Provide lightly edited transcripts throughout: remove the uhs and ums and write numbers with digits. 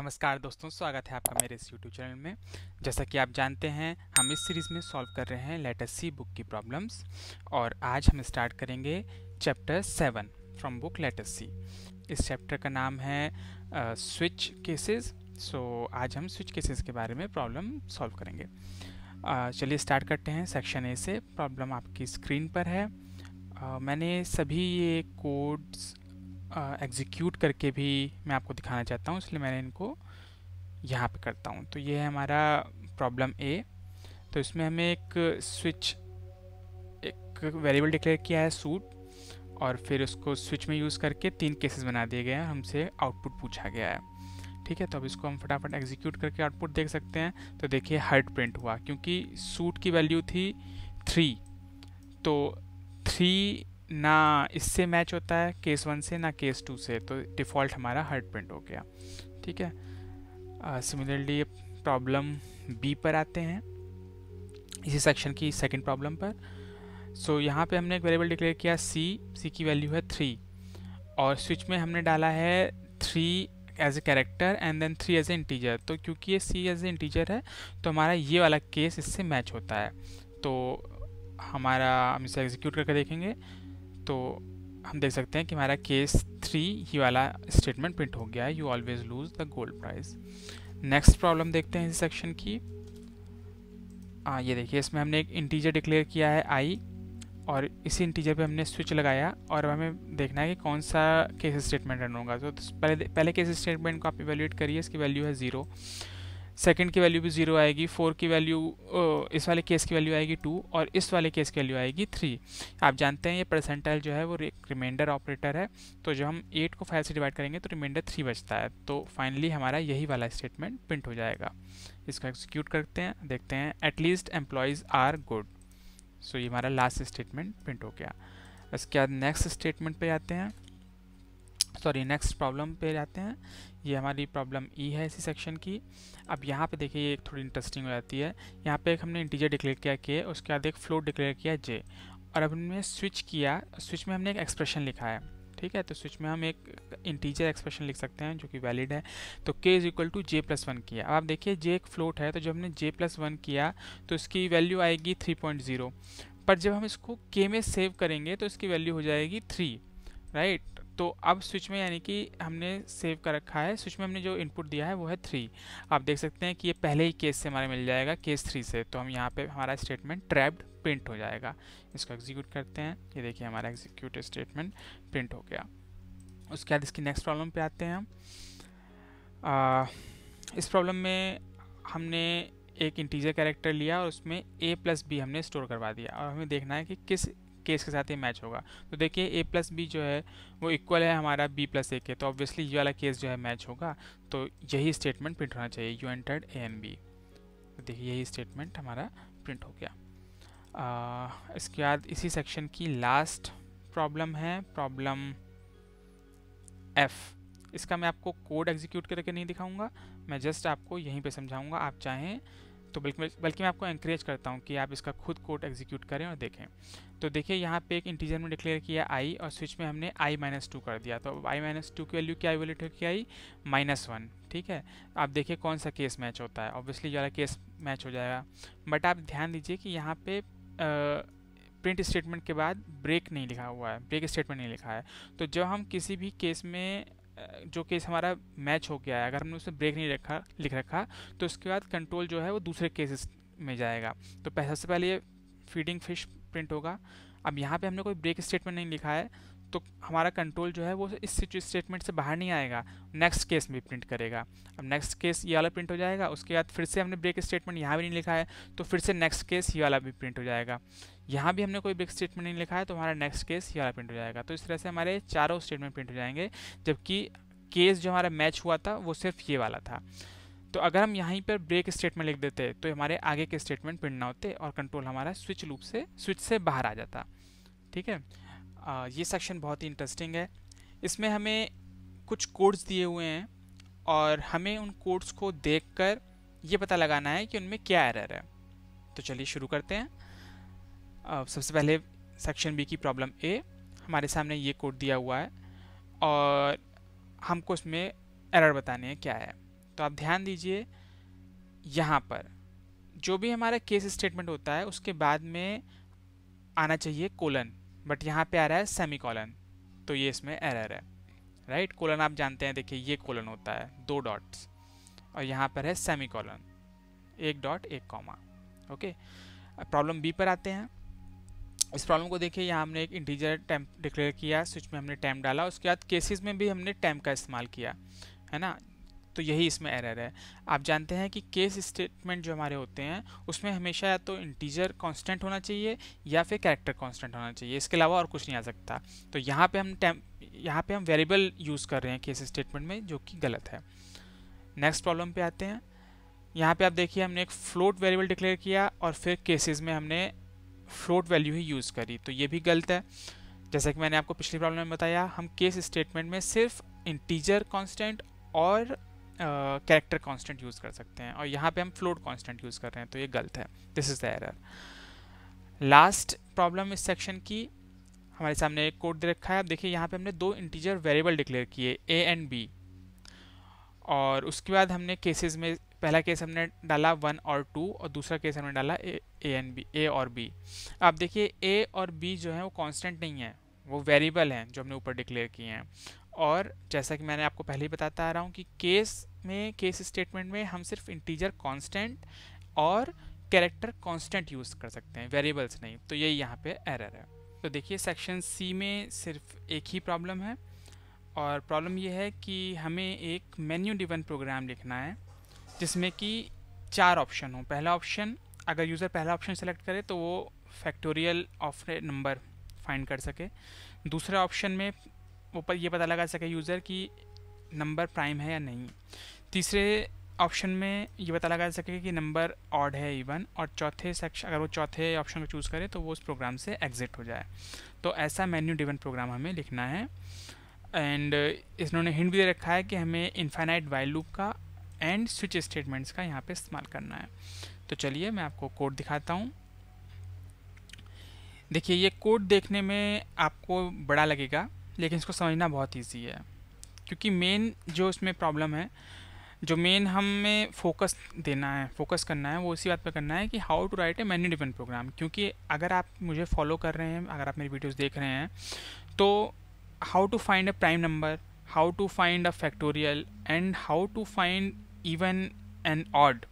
नमस्कार दोस्तों, स्वागत है आपका मेरे इस YouTube चैनल में। जैसा कि आप जानते हैं, हम इस सीरीज़ में सॉल्व कर रहे हैं लेट अस सी बुक की प्रॉब्लम्स और आज हम स्टार्ट करेंगे chapter 7 from book let us C. इस चैप्टर का नाम है स्विच केसेस। सो आज हम स्विच केसेस के बारे में प्रॉब्लम सॉल्व करेंगे। चलिए स्टार्ट करते हैं सेक्शन ए से। प्रॉब्लम आपकी स्क्रीन पर है। मैंने सभी ये कोड्स एग्जीक्यूट करके भी मैं आपको दिखाना चाहता हूँ, इसलिए मैंने इनको यहाँ पे करता हूँ। तो ये है हमारा प्रॉब्लम ए। तो इसमें हमें एक वेरिएबल डिक्लेयर किया है सूट, और फिर उसको स्विच में यूज़ करके 3 केसेस बना दिए गए हैं, हमसे आउटपुट पूछा गया है। ठीक है, तो अब इसको हम फटाफट एग्जीक्यूट करके आउटपुट देख सकते हैं। तो देखिए हर्ट प्रिंट हुआ क्योंकि सूट की वैल्यू थी 3, तो 3 ना इससे मैच होता है केस 1 से, ना केस 2 से, तो डिफ़ॉल्ट हमारा हर्ट प्रिंट हो गया। ठीक है। सिमिलरली प्रॉब्लम बी पर आते हैं, इसी सेक्शन की सेकंड प्रॉब्लम पर। सो यहाँ पे हमने एक वेरिएबल डिक्लेयर किया सी की वैल्यू है 3, और स्विच में हमने डाला है 3 as a character and then 3 as a integer. तो क्योंकि ये सी एज ए इंटीजर है तो हमारा ये वाला केस इससे मैच होता है। तो हम इसे एग्जीक्यूट करके देखेंगे तो हम देख सकते हैं कि हमारा केस 3 ही वाला स्टेटमेंट प्रिंट हो गया है, you always lose the gold prize. Next problem देखते हैं इस सेक्शन की। ये देखिए, इसमें हमने एक इंटीजर डिक्लेयर किया है आई, और इसी इंटीजर पे हमने स्विच लगाया, और हमें देखना है कि कौन सा केस स्टेटमेंट रन होगा। तो पहले केस स्टेटमेंट को आप इवेल्यूएट करिए, इसकी वैल्यू है 0, सेकंड की वैल्यू भी 0 आएगी, 4 की वैल्यू, इस वाले केस की वैल्यू आएगी 2, और इस वाले केस की वैल्यू आएगी 3। आप जानते हैं ये परसेंटाइल जो है वो रिमाइंडर ऑपरेटर है, तो जब हम 8 को 5 से डिवाइड करेंगे तो रिमाइंडर 3 बचता है। तो फाइनली हमारा यही वाला स्टेटमेंट प्रिंट हो जाएगा। इसको एग्जीक्यूट करते हैं, देखते हैं एटलीस्ट एम्प्लॉयज़ आर गुड। सो ये हमारा लास्ट स्टेटमेंट प्रिंट हो गया। इसके बाद नेक्स्ट स्टेटमेंट पे आते हैं, नेक्स्ट प्रॉब्लम पे जाते हैं। ये हमारी प्रॉब्लम ई है इसी सेक्शन की। अब यहाँ पे देखिए ये थोड़ी इंटरेस्टिंग हो जाती है। यहाँ पे एक हमने इंटीजर डिक्लेयर किया के, उसके बाद एक फ्लोट डिक्लेयर किया जे, और अब हमने स्विच किया। स्विच में हमने एक एक्सप्रेशन लिखा है। ठीक है, तो स्विच में हम एक इंटीजर एक्सप्रेशन लिख सकते हैं जो कि वैलिड है। तो k is equal to j+1 किया। अब आप देखिए j एक फ्लोट है, तो जब हमने j+1 किया तो इसकी वैल्यू आएगी 3.0, पर जब हम इसको k में सेव करेंगे तो इसकी वैल्यू हो जाएगी 3, राइट। तो अब स्विच में यानी कि हमने सेव कर रखा है, स्विच में हमने जो इनपुट दिया है वो है 3। आप देख सकते हैं कि ये पहले ही केस से हमारे मिल जाएगा, केस 3 से, तो हम यहाँ पे हमारा स्टेटमेंट ट्रैप्ड प्रिंट हो जाएगा। इसको एग्जीक्यूट करते हैं, ये देखिए हमारा एग्जीक्यूट स्टेटमेंट प्रिंट हो गया। उसके बाद इसकी नेक्स्ट प्रॉब्लम पे आते हैं हम। इस प्रॉब्लम में हमने एक इंटीजर कैरेक्टर लिया और उसमें a+b हमने स्टोर करवा दिया, और हमें देखना है कि किस केस के साथ ये मैच होगा। तो देखिए a+b जो है वो इक्वल है हमारा b+a के, तो ऑब्वियसली ये वाला केस जो है मैच होगा। तो यही स्टेटमेंट प्रिंट होना चाहिए, you entered a and b। तो देखिए यही स्टेटमेंट हमारा प्रिंट हो गया। इसके बाद इसी सेक्शन की लास्ट प्रॉब्लम है प्रॉब्लम f। इसका मैं आपको कोड एग्जीक्यूट करके नहीं दिखाऊंगा, मैं जस्ट आपको यहीं पे समझाऊंगा। आप चाहें तो बल्कि मैं आपको एनकरेज करता हूँ कि आप इसका खुद कोड एग्जीक्यूट करें और देखें। तो देखिए यहाँ पे एक इंटीजर में डिक्लेयर किया i, और स्विच में हमने i-2 कर दिया। तो अब i-2 की वैल्यू क्या इवैल्यूएट होगी, आई -1। ठीक है, आप देखिए कौन सा केस मैच होता है, ऑब्वियसली ये वाला केस मैच हो जाएगा। बट आप ध्यान दीजिए कि यहाँ पे प्रिंट स्टेटमेंट के बाद ब्रेक नहीं लिखा हुआ है, ब्रेक स्टेटमेंट नहीं लिखा है। तो जब हम किसी भी केस में जो केस हमारा मैच हो गया है, अगर हमने उसमें ब्रेक नहीं लिख रखा, तो उसके बाद कंट्रोल जो है वो दूसरे केसेस में जाएगा। तो सबसे पहले ये फीडिंग फिश प्रिंट होगा। अब यहाँ पे हमने कोई ब्रेक स्टेटमेंट नहीं लिखा है, तो हमारा कंट्रोल जो है वो इस स्टेटमेंट से बाहर नहीं आएगा, नेक्स्ट केस में प्रिंट करेगा। अब नेक्स्ट केस ये वाला प्रिंट हो जाएगा, उसके बाद फिर से हमने ब्रेक स्टेटमेंट यहाँ भी नहीं लिखा है, तो फिर से नेक्स्ट केस ये वाला भी प्रिंट हो जाएगा। यहाँ भी हमने कोई ब्रेक स्टेटमेंट नहीं लिखा है, तो हमारा नेक्स्ट केस ये वाला प्रिंट हो जाएगा। तो इस तरह से हमारे चारों स्टेटमेंट प्रिंट हो जाएंगे, जबकि केस जो हमारा मैच हुआ था वो सिर्फ ये वाला था। तो अगर हम यहीं पर ब्रेक स्टेटमेंट लिख देते तो हमारे आगे के स्टेटमेंट प्रिंट ना होते, और कंट्रोल हमारा स्विच से बाहर आ जाता। ठीक है, ये सेक्शन बहुत ही इंटरेस्टिंग है। इसमें हमें कुछ कोड्स दिए हुए हैं, और हमें उन कोड्स को देखकर ये पता लगाना है कि उनमें क्या एरर है। तो चलिए शुरू करते हैं। सबसे पहले सेक्शन बी की प्रॉब्लम ए। हमारे सामने ये कोड दिया हुआ है, और हमको इसमें एरर बताने हैं क्या है। तो आप ध्यान दीजिए, यहाँ पर जो भी हमारा केस स्टेटमेंट होता है उसके बाद में आना चाहिए कोलन, बट यहाँ पे आ रहा है सेमी कॉलन, तो ये इसमें एरर है। राइट, कोलन आप जानते हैं, देखिए ये कोलन होता है, 2 डॉट्स, और यहाँ पर है semicolon, 1 dot 1 comma. Okay, problem B पर आते हैं। इस प्रॉब्लम को देखिए, यहाँ हमने एक इंटीजर टेम्प डिक्लेयर किया, स्विच में हमने टेम्प डाला, उसके बाद केसेस में भी हमने टेम्प का इस्तेमाल किया, है ना, तो यही इसमें एरर है। आप जानते हैं कि केस स्टेटमेंट जो हमारे होते हैं उसमें हमेशा या तो इंटीजर कांस्टेंट होना चाहिए या फिर कैरेक्टर कांस्टेंट होना चाहिए, इसके अलावा और कुछ नहीं आ सकता। तो यहाँ पे हम वेरिएबल यूज़ कर रहे हैं केस स्टेटमेंट में, जो कि गलत है। नेक्स्ट प्रॉब्लम पे आते हैं। यहाँ पे आप देखिए, हमने एक फ्लोट वेरिएबल डिक्लेयर किया और फिर केसेस में हमने फ्लोट वैल्यू ही यूज़ करी, तो ये भी गलत है। जैसा कि मैंने आपको पिछली प्रॉब्लम में बताया, हम केस स्टेटमेंट में सिर्फ इंटीजर कांस्टेंट और कैरेक्टर कांस्टेंट यूज़ कर सकते हैं, और यहाँ पे हम फ्लोट कांस्टेंट यूज़ कर रहे हैं, तो ये गलत है। This is the error. Last problem इस सेक्शन की, हमारे सामने एक कोड दे रखा है। अब देखिए, यहाँ पे हमने 2 इंटीजर वेरिएबल डिक्लेयर किए, ए एंड बी, और उसके बाद हमने केसेस में पहला केस हमने डाला 1 और 2, और दूसरा केस हमने डाला ए और बी। अब देखिए, ए और बी जो है वो कांस्टेंट नहीं है, वो वेरिएबल हैं जो हमने ऊपर डिक्लेयर किए हैं। और जैसा कि मैंने आपको पहले ही बताता आ रहा हूँ कि केस स्टेटमेंट में हम सिर्फ इंटीजर कांस्टेंट और कैरेक्टर कांस्टेंट यूज़ कर सकते हैं, वेरिएबल्स नहीं, तो यही यहाँ पे एरर है। तो देखिए, सेक्शन सी में सिर्फ एक ही प्रॉब्लम है, और प्रॉब्लम ये है कि हमें एक मेन्यू ड्रिवन प्रोग्राम लिखना है जिसमें कि 4 ऑप्शन हो। पहला ऑप्शन, अगर यूज़र पहला ऑप्शन सेलेक्ट करे तो वो फैक्टोरियल ऑफ नंबर फाइंड कर सके। दूसरे ऑप्शन में वो ये पता लगा सके यूज़र कि नंबर प्राइम है या नहीं। तीसरे ऑप्शन में ये पता लगा सके कि नंबर ऑड है, इवन। और चौथे सेक्शन, अगर वो चौथे ऑप्शन को चूज़ करे तो वो उस प्रोग्राम से एग्जिट हो जाए। तो ऐसा मेन्यू ड्रिवन प्रोग्राम हमें लिखना है। एंड इन्होंने हिंट भी दे रखा है कि हमें इनफाइनाइट वाइल लूप का एंड स्विच स्टेटमेंट्स का यहाँ पे इस्तेमाल करना है। तो चलिए मैं आपको कोड दिखाता हूँ। देखिए, ये कोड देखने में आपको बड़ा लगेगा, लेकिन इसको समझना बहुत ईजी है, क्योंकि मेन जो इसमें प्रॉब्लम है, जो मेन हमें फोकस करना है, वो इसी बात पर करना है कि how to write a menu driven program. क्योंकि अगर आप मुझे फॉलो कर रहे हैं, अगर आप मेरी वीडियोस देख रहे हैं, तो how to find a prime number, how to find a factorial, and how to find even and odd,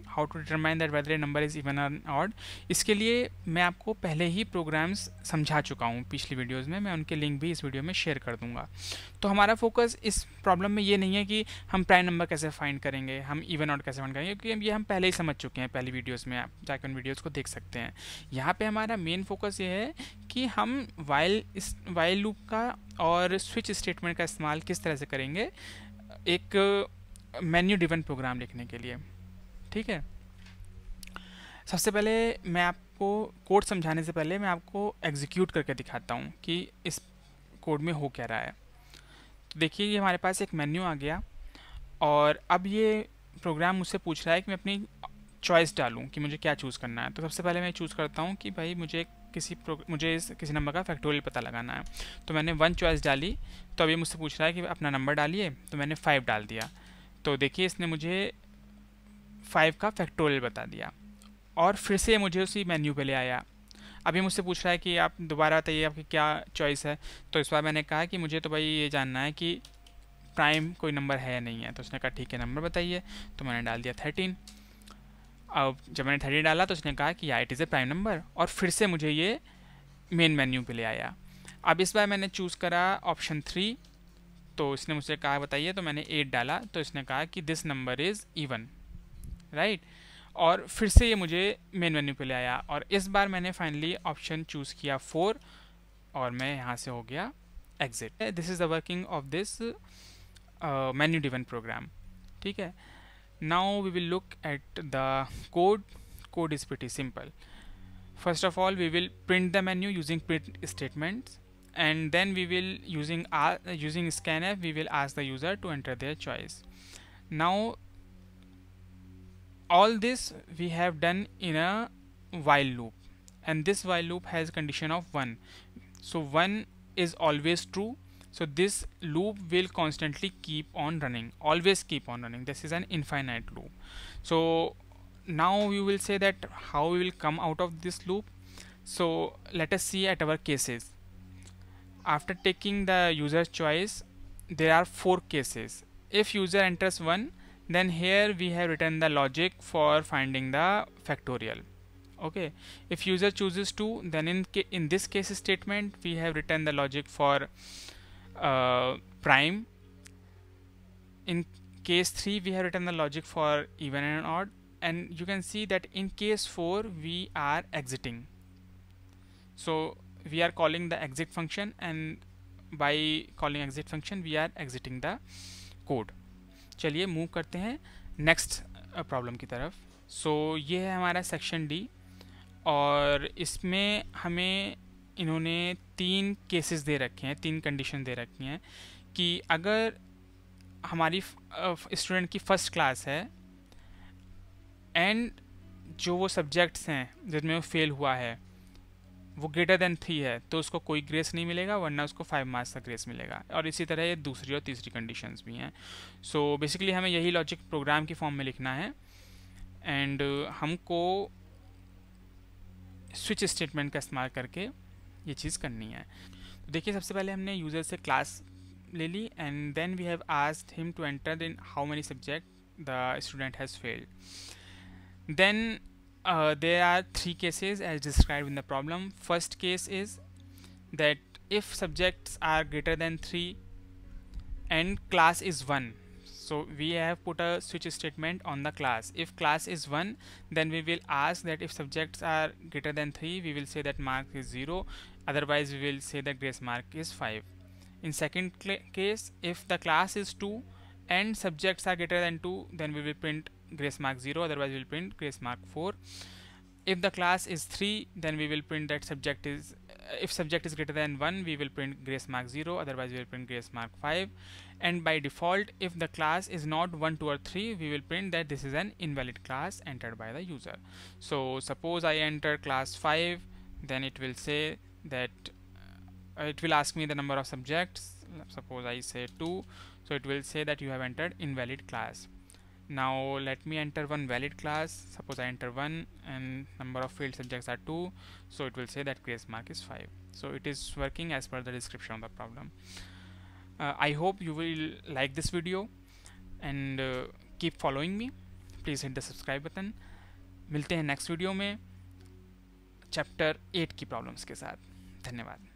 how to determine that whether a number is even और ऑड, इसके लिए मैं आपको पहले ही प्रोग्राम्स समझा चुका हूँ पिछली वीडियोस में। मैं उनके लिंक भी इस वीडियो में शेयर कर दूंगा। तो हमारा फोकस इस प्रॉब्लम में ये नहीं है कि हम प्राइम नंबर कैसे फाइंड करेंगे, हम इवन ऑड कैसे फाइंड करेंगे, क्योंकि ये हम पहले ही समझ चुके हैं पहली वीडियोज़ में, आप जाकर उन वीडियोज़ को देख सकते हैं। यहाँ पर हमारा मेन फोकस ये है कि हम वाइल लूप का और स्विच स्टेटमेंट का इस्तेमाल किस तरह से करेंगे एक मेन्यू ड्रिवन प्रोग्राम लिखने के लिए। ठीक है, सबसे पहले मैं आपको कोड समझाने से पहले मैं आपको एग्जीक्यूट करके दिखाता हूँ कि इस कोड में हो क्या रहा है। तो देखिए, ये हमारे पास एक मेन्यू आ गया, और अब ये प्रोग्राम मुझसे पूछ रहा है कि मैं अपनी चॉइस डालूँ कि मुझे क्या चूज़ करना है। तो सबसे पहले मैं चूज़ करता हूँ कि भाई मुझे किसी नंबर का फैक्टोरियल पता लगाना है। तो मैंने 1 चॉइस डाली, तो अब ये मुझसे पूछ रहा है कि अपना नंबर डालिए, तो मैंने 5 डाल दिया। तो देखिए, इसने मुझे 5 का फैक्टोरियल बता दिया, और फिर से मुझे उसी मेन्यू पे ले आया। अभी मुझसे पूछ रहा है कि आप दोबारा बताइए आपकी क्या चॉइस है। तो इस बार मैंने कहा कि मुझे तो भाई ये जानना है कि प्राइम कोई नंबर है या नहीं है। तो उसने कहा ठीक है, नंबर बताइए। तो मैंने डाल दिया 13। अब जब मैंने 13 डाला तो उसने कहा कि या it is a prime number, और फिर से मुझे ये मेन मेन्यू पे ले आया। अब इस बार मैंने चूज़ करा ऑप्शन 3, तो इसने मुझसे कहा बताइए, तो मैंने 8 डाला, तो इसने कहा कि this number is even, right. और फिर से ये मुझे मेन मेन्यू पे ले आया, और इस बार मैंने फाइनली ऑप्शन चूज़ किया 4, और मैं यहाँ से हो गया exit. This is the working of this menu driven program. ठीक है, now we will look at the code. Code is pretty simple. First of all, we will print the menu using print statements, and then we will using scanf we will ask the user to enter their choice. Now all this we have done in a while loop, and this while loop has condition of 1. So 1 is always true, So this loop will constantly keep on running, always keep on running. This is an infinite loop. So now you will say that how we will come out of this loop. So let us see at our cases. After taking the user choice, there are 4 cases. If user enters 1, then here we have written the logic for finding the factorial. Okay, if user chooses 2, then in this case statement we have written the logic for prime. In case 3 we have written the logic for even and odd, and you can see that in case 4 we are exiting. So we are calling the exit function, and by calling exit function we are exiting the code. चलिए move करते हैं next problem की तरफ. सो ये है हमारा section D, और इसमें हमें इन्होंने 3 केसेस दे रखे हैं, 3 कंडीशन दे रखी हैं कि अगर हमारी स्टूडेंट की फर्स्ट क्लास है एंड जो वो सब्जेक्ट्स हैं जिसमें वो फेल हुआ है वो ग्रेटर देन 3 है, तो उसको कोई ग्रेस नहीं मिलेगा, वरना उसको 5 मार्क्स का ग्रेस मिलेगा. और इसी तरह ये दूसरी और तीसरी कंडीशंस भी हैं. सो बेसिकली हमें यही लॉजिक प्रोग्राम की फॉर्म में लिखना है, एंड हमको स्विच स्टेटमेंट का इस्तेमाल करके ये चीज़ करनी है. तो देखिए, सबसे पहले हमने यूज़र से क्लास ले ली, and then we have asked him to enter in how many subject the student has failed. Then there are 3 cases as described in the problem. First case is that if subjects are greater than 3 and class is 1, so we have put a switch statement on the class. If class is 1, then we will ask that if subjects are greater than 3, we will say that mark is 0, otherwise we will say that grace mark is 5. In second case, if the class is 2 and subjects are greater than 2, then we will print grace mark 0, otherwise we will print grace mark 4. If the class is 3, then we will print that subject is, if subject is greater than 1, we will print grace mark 0, otherwise we will print grace mark 5. And by default, if the class is not 1, 2 or 3, we will print that this is an invalid class entered by the user. So suppose I enter class 5, then it will say that it will ask me the number of subjects. Suppose I say 2, so it will say that you have entered invalid class. Now let me enter one valid class. Suppose I enter 1 and number of failed subjects are 2, so it will say that grace mark is 5. So it is working as per the description of the problem. I hope you will like this video and keep following me. Please hit the subscribe button. मिलते हैं next video में chapter 8 की problems के साथ. धन्यवाद.